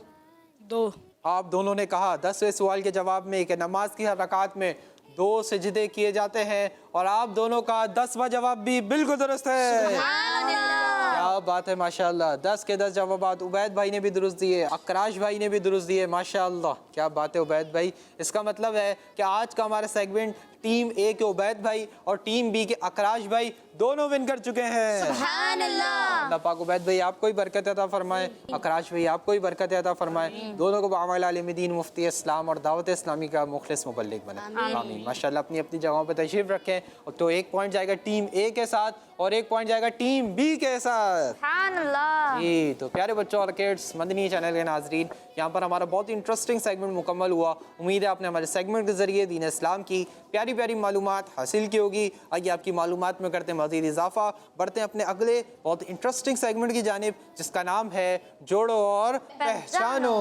2 आप दोनों ने कहा 10वें सवाल के जवाब में कि नमाज की हर रकात में 2 सजदे किए जाते हैं और आप दोनों का 10वां जवाब भी बिल्कुल दुरुस्त है। क्या बात है, माशाअल्लाह। 10 के 10 जवाब उबैद भाई ने भी दुरुस्त दिए, अकराश भाई ने भी दुरुस्त दिए, माशाअल्लाह। क्या बात है उबैद भाई। इसका मतलब है कि आज का हमारा सेगमेंट टीम ए के उबैद भाई और टीम बी के अकराश भाई दोनों विन कर चुके हैं। सुभान अल्लाह। अल्लाह पाक उबैद भाई आपको ही बरकत अता फरमाए, अकराश भाई आपको ही बरकत अता फरमाए, दोनों को बामाल आलिम दीन, मुफ्ती इस्लाम और दावत इस्लामी का मुखलिस मुबल्लिग बनाए। आमीन। माशाअल्लाह। अपनी अपनी जगहों पर तशरीफ रखें। और तो 1 पॉइंट जाएगा टीम ए के साथ और 1 पॉइंट जाएगा टीम बी के साथ। सुभान अल्लाह। जी तो प्यारे बच्चों और किड्स, मदनी चैनल के नाजरीन, यहाँ पर हमारा बहुत ही इंटरेस्टिंग सेगमेंट मुकम्मल हुआ। उम्मीद है आपने हमारे सेगमेंट के जरिए दीन इस्लाम की प्यारी प्यारी मालूमात हासिल की होगी। आइए आपकी मालूमात में करते हैं मज़ीद इजाफा, बढ़ते हैं अपने अगले बहुत इंटरेस्टिंग सेगमेंट की जानिब, जिसका नाम है जोड़ो और पहचानो।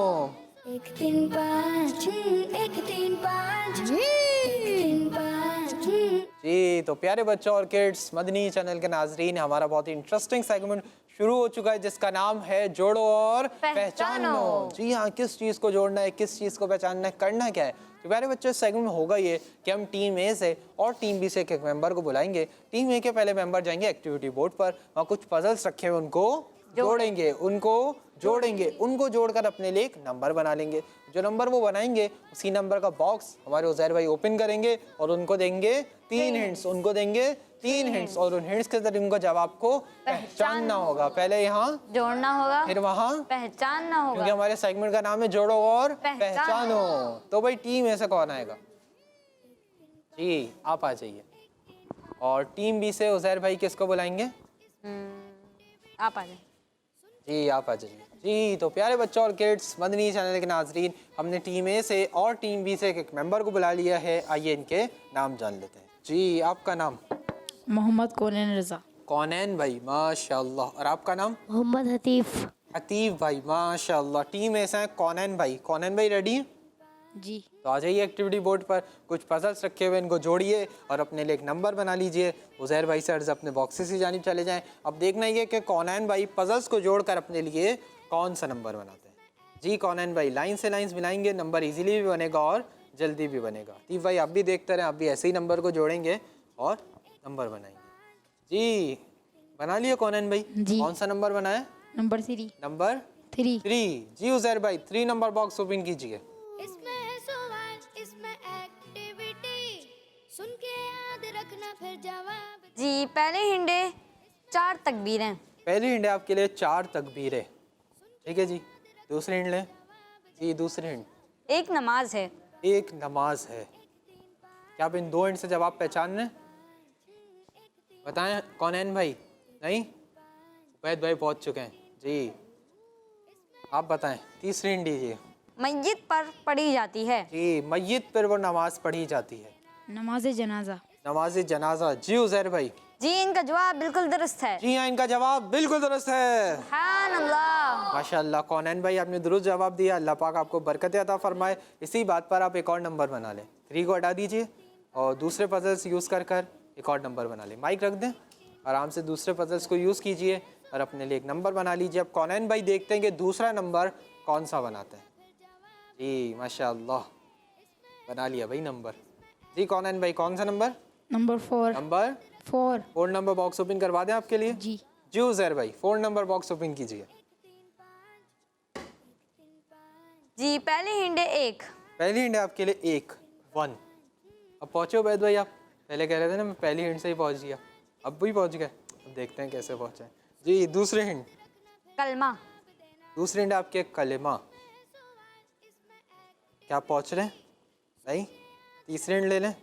1 3 5 1 3 5 3 5 जी तो प्यारे बच्चों और किड्स, मदनी चैनल के नाजरीन, हमारा बहुत ही इंटरेस्टिंग सेगमेंट शुरू हो चुका है जिसका नाम है जोड़ो और पहचानो। जी हाँ, किस चीज़ को जोड़ना है, किस चीज़ को पहचानना है, करना क्या है। तो प्यारे बच्चों, सेगमेंट में होगा ये कि हम टीम ए से और टीम बी से एक मेंबर को बुलाएंगे। टीम ए के पहले मेंबर जाएंगे एक्टिविटी बोर्ड पर, वहाँ कुछ पजल्स रखे हुए उनको जोड़ेंगे, उनको जोड़कर अपने लिए एक नंबर बना लेंगे। जो नंबर वो बनाएंगे उसी नंबर का बॉक्स हमारे उज़ैर भाई ओपन करेंगे और उनको देंगे 3 हिंट्स, और उन हिंट्स के जरिए उनको जवाब को पहचानना होगा। पहले यहाँ जोड़ना होगा, फिर वहाँ पहचानना होगा। क्योंकि हमारे सेगमेंट का नाम है जोड़ो और पहचानो। तो भाई टीम ए से कौन आएगा? जी आप आ जाइए। और टीम बी से उज़ैर भाई किसको बुलाएंगे? आप आ जाए। जी आप आ जाइए। जी तो प्यारे बच्चों और किड्स, मदनी चैनल के नाजरीन, हमने टीम ए से और टीम बी से एक मेंबर को बुला लिया है। आइए इनके नाम जान लेते हैं। जी आपका नाम? मोहम्मद कौनैन रज़ा। कौनैन भाई, माशाअल्लाह। और आपका नाम? मोहम्मद हतीफ़। अतीफ भाई, माशाअल्लाह। टीम ए से हैं कौनैन भाई रेडी हैं? जी। तो आ जाइए एक्टिविटी बोर्ड पर, कुछ पजल्स रखे हुए इनको जोड़िए और अपने लिए एक नंबर बना लीजिए। उज़ैर भाई से अर्ज़ अपने बॉक्सेस की जानिब चले जाएं। अब देखना ये कि कौनैन भाई पजल्स को जोड़कर अपने लिए कौन सा नंबर बनाते हैं। जी कौनैन भाई, लाइन से लाइंस मिलाएंगे, नंबर इजीली भी बनेगा और जल्दी भी बनेगा। अतीफ भाई आप भी देखते रहें, आप भी ऐसे ही नंबर को जोड़ेंगे और नंबर बनाएंगे। जी बना लिया कौनैन भाई? जी। कौन सा नंबर बनाया? नंबर 3। नंबर 3। जी उज़ैर भाई 3 नंबर बॉक्स ओपन कीजिए। इसमें है सवाल, इसमें एक्टिविटी, सुन के जी पहले हिंडे 4 तकबीरें। पहली हिंड है आपके लिए 4 तकबीरें। ठीक है जी। दूसरी हिंड लें जी। दूसरी हिंड 1 नमाज है। 1 नमाज है। क्या आप इन 2 हिंड से जवाब पहचान रहे हैं? बताएं कौनैन भाई। नहीं, उबैद भाई पहुंच चुके हैं जी। आप बताएं। तीसरी हिंड दीजिए मस्जिद पर पढ़ी जाती है। जी। मस्जिद पर वो नमाज पढ़ी जाती है। नमाज जनाजा। नमाज जनाजा। जी उजैर भाई। जी इनका जवाब बिल्कुल दुरुस्त है। जी हाँ, इनका जवाब बिल्कुल दुरुस्त है। सुभान अल्लाह। माशाअल्लाह कौनैन भाई, आपने दुरुस्त जवाब दिया। अल्लाह पाक आपको बरकत अता फरमाए। इसी बात पर आप एक और नंबर बना लें। 3 को हटा दीजिए और दूसरे पजल्स यूज़ कर एक और नंबर बना लें। माइक रख दें, आराम से दूसरे पजल्स को यूज़ कीजिए और अपने लिए एक नंबर बना लीजिए। अब कौनैन भाई देखते हैं कि दूसरा नंबर कौन सा बनाते हैं। जी माशाअल्लाह, बना लिया भाई नंबर। जी कौनैन भाई, कौन सा number? Number 4। Number 4 number box open करवा दें आपके लिए। जी। जी उजैर भाई, 4 नंबर बॉक्स ओपन कीजिए। जी पहले हिंडे 1। पहली हिंड है आपके लिए 1 अब पहुँचे उबैद भाई। आप पहले कह रहे थे ना मैं पहली हिंड से ही पहुँच गया, अब भी पहुँच गए। अब देखते हैं कैसे पहुँचे। जी दूसरी हिंड। कलमा। दूसरी हिंड आपके कलेमा। क्या आप पहुँच रहे हैं? नहीं। तीसरी हिंड ले लें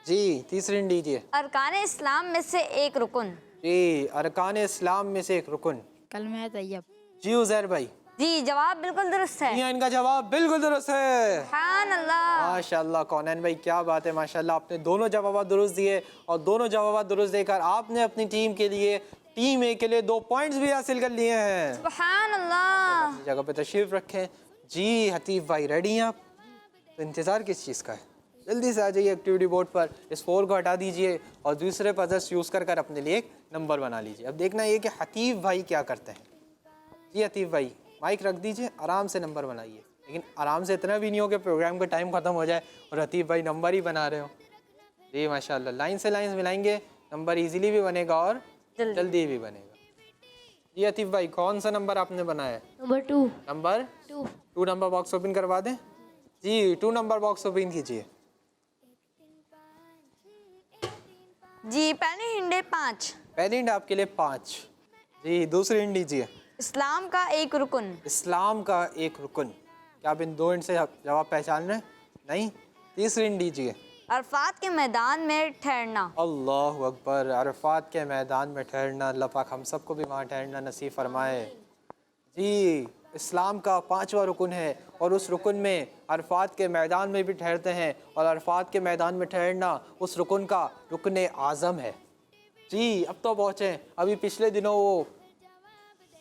जी। तीसरी हिंड दीजिए अरकान इस्लाम में से एक रुकन। जी। अरकान इस्लाम में से एक रुकन। कलमा तैयब। जी उजैर भाई। जी जवाब बिल्कुल दुरुस्त है। जी हाँ, इनका जवाब बिल्कुल दुरुस्त है। सुभान अल्लाह। माशाल्लाह कौनैन भाई, क्या बात है माशाल्लाह। आपने दोनों जवाब दुरुस्त दिए और दोनों जवाब दुरुस्त देकर आपने अपनी टीम के लिए, टीम ए के लिए 2 पॉइंट्स भी हासिल कर लिए हैं। सुभान अल्लाह। अपनी जगह पे तशरीफ रखें। जी हतीफ भाई, रेडी हैं आप? तो इंतज़ार किस चीज़ का है? जल्दी से आ जाइए एक्टिविटी बोर्ड पर। इस 4 को हटा दीजिए और दूसरे पजल्स यूज़ कर अपने लिए एक नंबर बना लीजिए। अब देखना ये कि हतीफ भाई क्या करते हैं। जी हतीफ भाई, माइक रख दीजिए, आराम से नंबर बनाइए। लेकिन आराम से इतना भी नहीं हो कि प्रोग्राम का टाइम ख़त्म हो जाए और हतीफ भाई नंबर ही बना रहे हो। जी माशाल्लाह, लाइन से लाइन मिलाएंगे, नंबर इजीली भी बनेगा और जल्दी भी बनेगा। जी हतीफ भाई, कौन सा नंबर आपने बनाया है? Number 2। Number 2 number box open करवा दें जी। 2 नंबर बॉक्स ओपन कीजिए। जी पहले हिंडे 5। पहली हिंड आपके लिए 5। जी दूसरी हिंड दीजिए इस्लाम का एक रुकन। इस्लाम का एक रुकन। क्या आप इन 2 हिंड से जवाब पहचान रहे हैं? नहीं। तीसरी हिंड दीजिए अरफात के मैदान में ठहरना। अल्लाह अकबर। अरफात के मैदान में ठहरना। अल्लाह पाक हम सबको भी वहाँ ठहरना नसीब फरमाए। जी इस्लाम का 5वां रुकन है और उस रुकन में अरफात के मैदान में भी ठहरते हैं और अरफात के मैदान में ठहरना उस रुकन का रुकन आज़म है। जी अब तो पहुँचे। अभी पिछले दिनों वो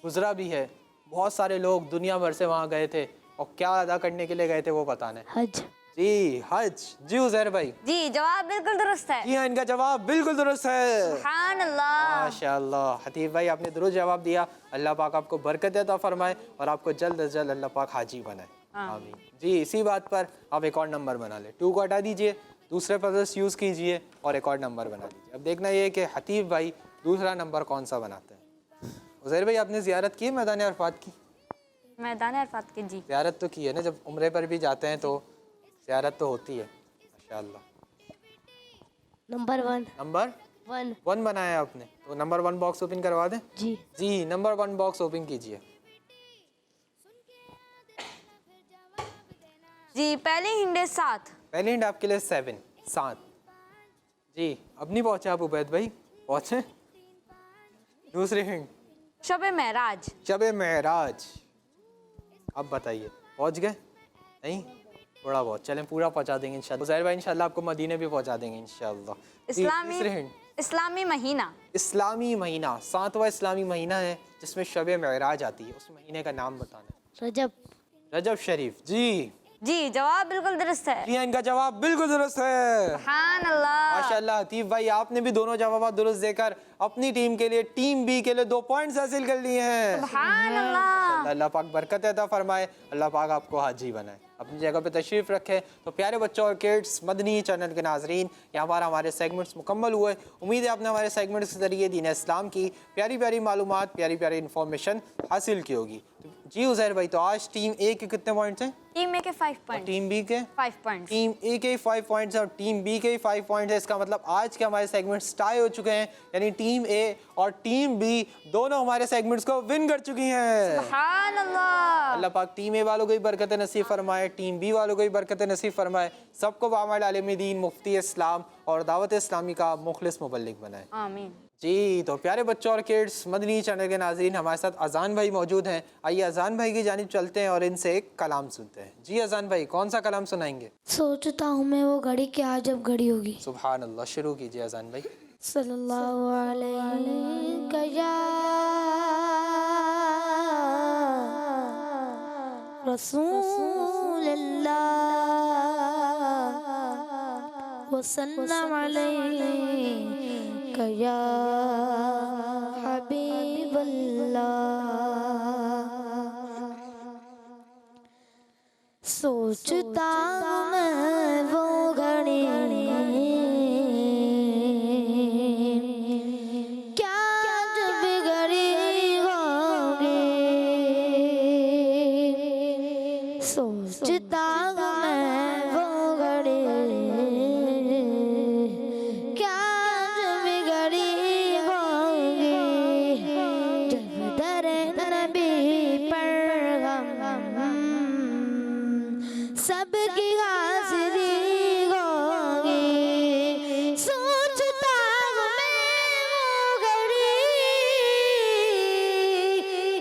गुजरा भी है। बहुत सारे लोग दुनिया भर से वहाँ गए थे और क्या अदा करने के लिए गए थे वो बताने। हज। जी हज। जी उजैर भाई। जी जवाब बिल्कुल दुरुस्त है। जी हाँ, इनका जवाब बिल्कुल दुरुस्त है। सुभान अल्लाह। माशाअल्लाह हतीफ भाई, आपने दुरुस्त जवाब दिया। अल्लाह पाक आपको बरकत अता फरमाए और आपको जल्द अज जल्द अल्लाह पाक हाजी बनाए। आमीन। जी इसी बात पर आप एक और नंबर बना लें। 2 को हटा दीजिए, दूसरे पजल्स यूज़ कीजिए और एक और नंबर बना लीजिए। अब देखना ये कि हतीफ भाई दूसरा नंबर कौन सा बनाते हैं। उज़ैर भाई, आपने ज़ियारत की है मैदान अरफात की? मैदान अरफात की जी ज़ियारत तो की है ना, जब उम्रे पर भी जाते हैं तो ज़ियारत तो होती है माशाअल्लाह। नंबर 1। नंबर 1 बनाया है आपने, तो नंबर 1 बॉक्स ओपन करवा दें जी। जी। नंबर 1 बॉक्स ओपन कीजिए। जी पहले हिंडे 7। पहली हिंड आपके लिए 7। जी अब नहीं पहुंचे आप उबैद भाई, पहुंचे। दूसरी हिंड शब महराज। शब महराज। अब बताइए पहुंच गए? नहीं, थोड़ा बहुत। चलें पूरा पहुंचा देंगे इंशाल्लाह। उज़ैर भाई इंशाल्लाह आपको मदीने भी पहुंचा देंगे इंशाल्लाह। तीसरी हिंड इस्लामी महीना। इस्लामी महीना। 7वां इस्लामी महीना है जिसमें शब महराज आती है। उस महीने का नाम बताना। रजब। रजब शरीफ। जी जी जवाब बिल्कुल दुरुस्त है। जी हाँ, इनका जवाब बिल्कुल दुरुस्त है। सुभान अल्लाह। माशाल्लाह हतीफ भाई, आपने भी दोनों जवाब दुरुस्त देकर अपनी टीम के लिए, टीम बी के लिए 2 पॉइंट्स हासिल कर लिए हैं। सुभान अल्लाह। अल्लाह पाक बरकत अता फरमाए, अल्लाह पाक आपको हाजी बनाए। अपनी जगह पे तशरीफ़ रखें। तो प्यारे बच्चों और किड्स, मदनी चैनल के नाजरीन, यहाँ पर हमारे सेगमेंट्स मुकम्मल हुए। उम्मीद है आपने हमारे सेगमेंट्स के ज़रिए दीन इस्लाम की प्यारी प्यारी मालूमात, प्यारी प्यारी इन्फॉर्मेशन हासिल की होगी। तो जी उज़ैर भाई, तो आज टीम ए के कितने पॉइंट्स हैं? टीम ए के 5 पॉइंट, टीम बी के 5 पॉइंट्स। टीम ए के 5 पॉइंट्स और टीम बी के 5 पॉइंट्स है। इसका मतलब आज के हमारे सेगमेंट्स टाई हो चुके हैं, यानी टीम ए और टीम बी दोनों हमारे सेगमेंट्स को विन कर चुकी हैं। सुभान अल्लाह। अल्लाह पाक टीम ए वालों को भी बरकत नसीब फरमाए, टीम बी वालों को भी बरकत नसीब फरमाए, सबको बामाल आलिम दीन, मुफ्ती इस्लाम और दावत इस्लामी का मुखलिस मुबल्लिग बनाए। आमीन। जी, तो प्यारे बच्चों और किड्स, मदनी चैनल के नाज़रीन, हमारे साथ अजान भाई मौजूद हैं। आइए अजान भाई की जानिब चलते हैं और इनसे एक कलाम सुनते हैं। जी अजान भाई, कौन सा कलाम सुनाएंगे? सोचता हूँ मैं वो घड़ी क्या जब घड़ी होगी। सुभान अल्लाह, शुरू कीजिए अजान भाई। सल्लल्लाहु अलैहि या रसूल अल्लाह वसल्लम अलैहि या हबीब अल्लाह। सोचता हूँ मैं वो घड़ी क्या जब घड़ी होगी। सोचता हूँ मैं वो घड़ी क्या जब घड़ी होगी, जब दरे नबी पर हम सबकी हाज़िरी होगी। सोचता हूँ मैं वो घड़ी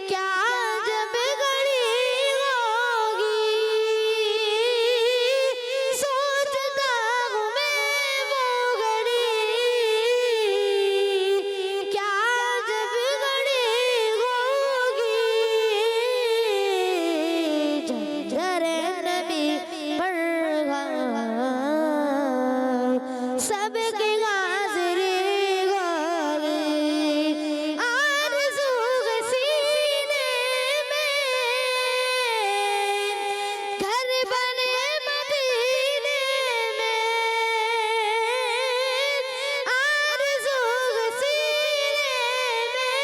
क्या जब घड़ी होगी। सोचता हूँ मैं वो घड़ी क्या जब घड़ी होगी, जब दरे नबी पर सबकी हाज़िरी होगी। आरज़ू है सीने में घर बने मदीने में। आरज़ू है सीने में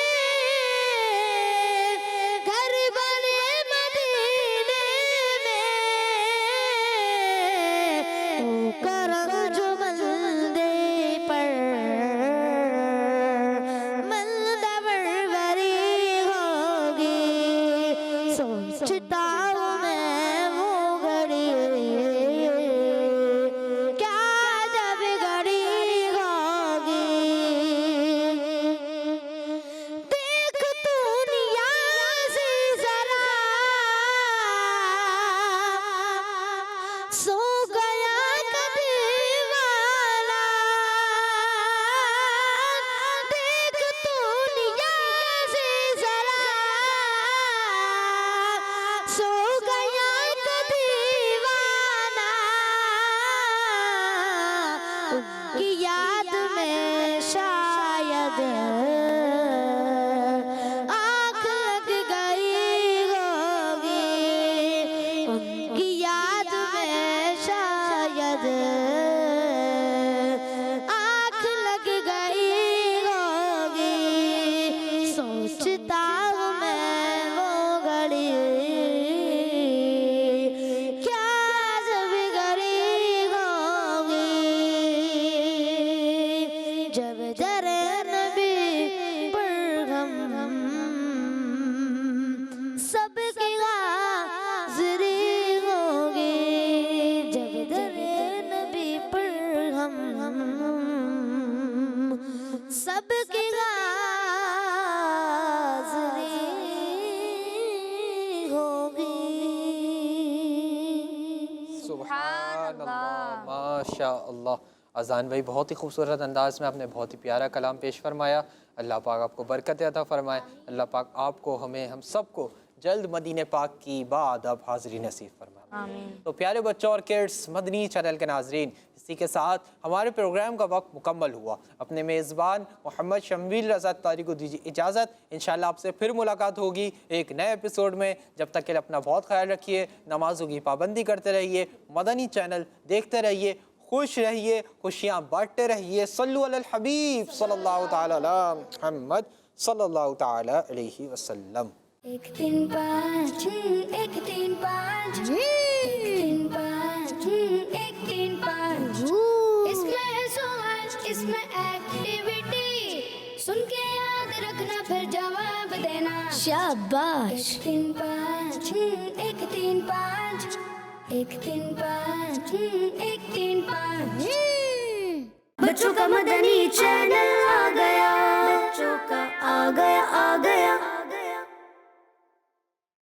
घर बने मदीने में। करम जो बंदे पर मंदबर गरी होगी। सोचता हूँ मैं वो घड़ी क्या जब घड़ी होगी। देख दुनिया से जरा सो गया कदीवाना। देख दुनिया से जरा सो गया कदीवाना। उनकी याद में शायद आँख लग गई होगी। उनकी याद में शायद आँख लग गई होगी। सोचता हूँ मैं वो घड़ी क्या जब घड़ी होगी, जब दरे नबी पर हम सबकी हाज़िरी होगी। जब दरे नबी पर हम सबकी हाज़िरी होगी। सुभान अल्लाह, माशा अल्लाह। अजान भाई, बहुत ही खूबसूरत अंदाज में आपने बहुत ही प्यारा कलाम पेश फरमाया। अल्लाह पाक आपको बरकत अता फरमाए। अल्लाह पाक आपको, हमें, हम सबको जल्द मदीने पाक की बाअदब हाज़िरी नसीब फरमाए। आमीन। तो प्यारे बच्चों और किड्स, मदनी चैनल के नाजरीन, इसी के साथ हमारे प्रोग्राम का वक्त मुकम्मल हुआ। अपने मेज़बान मोहम्मद शम्वील रज़ा तारी को दीजिए इजाज़त। इंशाअल्लाह आपसे फिर मुलाकात होगी एक नए एपिसोड में। जब तक के लिए अपना बहुत ख्याल रखिए, नमाज़ों की पाबंदी करते रहिए, मदनी चैनल देखते रहिए, खुश रहिए, खुशियाँ बांटते रहिए। सल्लु अलल हबीब सल्लल्लाहु तआला अला मुहम्मद सल्लल्लाहु तआला अलैहि वसल्लम। एक 3 5 एक 3 5 एक 3 5 एक 3 5 इसमें है सवाल इसमें एक्टिविटी सुन के याद रखना फिर जवाब देना शाबाश। एक 3 5 एक 3 5 एक 3 5 एक 3 5 बच्चों का मदनी चैनल आ गया।